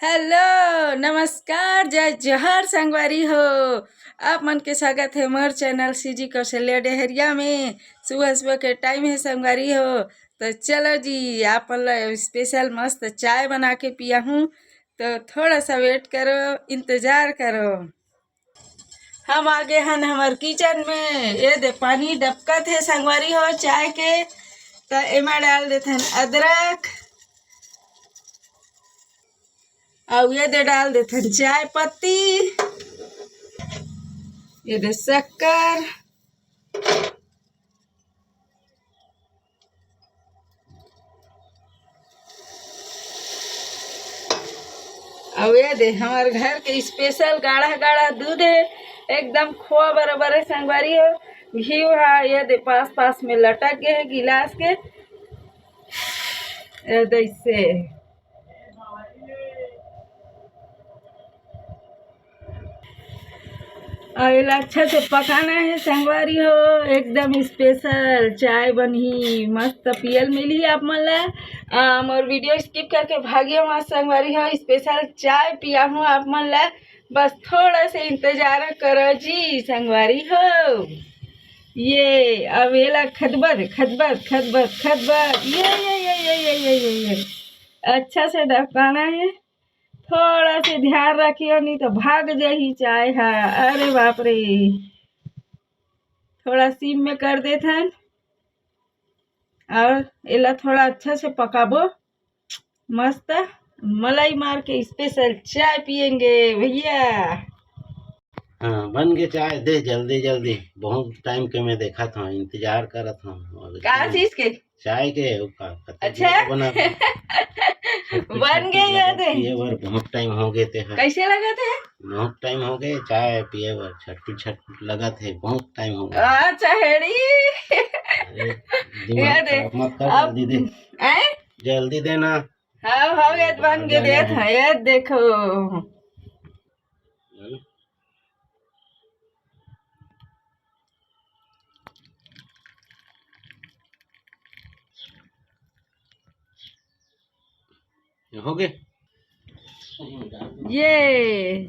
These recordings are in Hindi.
हेलो नमस्कार जय जोहार संगवारी हो। आप मन के स्वागत है मोर चैनल सीजी कौशल्या डेहरिया में। सुबह सुबह के टाइम है संगवारी हो, तो चलो जी आप स्पेशल मस्त चाय बना के पिया हूँ, तो थोड़ा सा वेट करो, इंतजार करो। हम आगे हन हमार किचन में। ये दे पानी डबकत है संगवारी हो चाय के, तो एमा डाल देते हैं अदरक और ये दे डाल देते हैं चाय पत्ती, ये दे शक्कर और ये दे हमारे घर के स्पेशल गाढ़ा गाढ़ा दूध है, एकदम खोआ बराबर है संगवारी हो। घी ये दे पास पास में लटक गए है गिलास के ऐसे। और ये अच्छा से पकाना है संगवारी हो, एकदम स्पेशल चाय बनी मस्त पियल मिली आप मन ला। और वीडियो स्किप करके भागियो मत संगवारी हो, स्पेशल चाय पिया हूँ आप मन ला, बस थोड़ा से इंतजार करो जी संगवारी हो। ये अब ये खदबद खदबद खदबद खदबद ये अच्छा से ढकाना है, थोड़ा से ध्यान रखियो नहीं तो भाग जाही चाय है। अरे बाप रे, थोड़ा सिम में कर देते हैं और इला थोड़ा अच्छा से पकाबो, मस्त मलाई मार के स्पेशल चाय पियेंगे भैया। हाँ बन गए चाय, दे जल्दी जल्दी, बहुत टाइम के मैं देखा था, इंतजार करत हूँ का चीज के चाय के अच्छा बना बन गए याद पिए बर बहुत टाइम हो गए थे। कैसे लगा थे? बहुत टाइम हो गए चाय पिए बर, छटपट छटपट लगा थे, बहुत टाइम हो गया। अच्छा हेड़ी दिमाग खराब मत कर, जल्दी दे जल्दी देना। हाँ हो गया बन गए, देख ये देखो हो गए। ये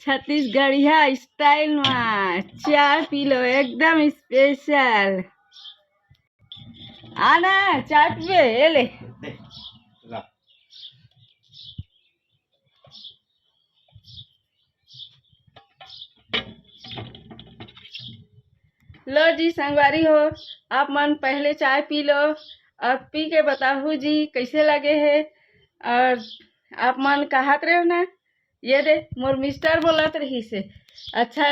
छत्तीसगढ़िया स्टाइल में चाय पी लो, एकदम स्पेशल। आना चाय पिए, ये ले लो जी संगवारी हो, आप मन पहले चाय पी लो और पी के बताओ जी कैसे लगे है। और आप मन कहत रहे हो ना, ये दे मोर मिस्टर बोलत रही से अच्छा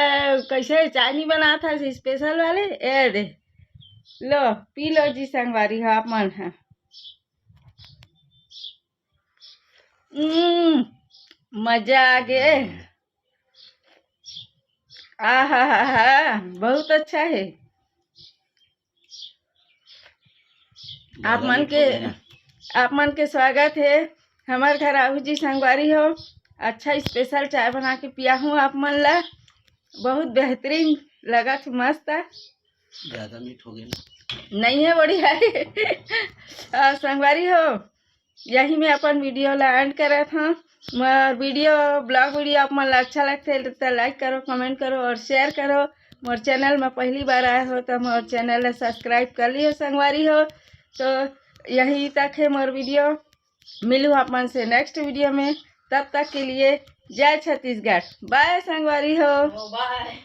कैसे चाय नहीं बना था स्पेशल वाले, ये दे लो पी लो जी संगवारी हो आप मन है। मजा आ गए, हा बहुत अच्छा है। आप मन के स्वागत है हमारे घर आहू जी संगवारी हो। अच्छा स्पेशल चाय बना के पिया हूँ आप मन ला, बहुत बेहतरीन लगा था, मस्त। ज्यादा मीठ हो गया नहीं है, बढ़िया है संगवारी हो। यही मैं अपन वीडियो ला एंड करा था। ब्लॉग वीडियो आप मन ला अच्छा लगता है तो लाइक करो, कमेंट करो और शेयर करो। मोर चैनल में पहली बार आए हो तो मोर चैनल ला सब्सक्राइब कर लियो संगवारी हो। तो यही तक है मोर वीडियो, मिलूँ आप मन से नेक्स्ट वीडियो में, तब तक के लिए जय छत्तीसगढ़, बाय संगवारी हो। बाय।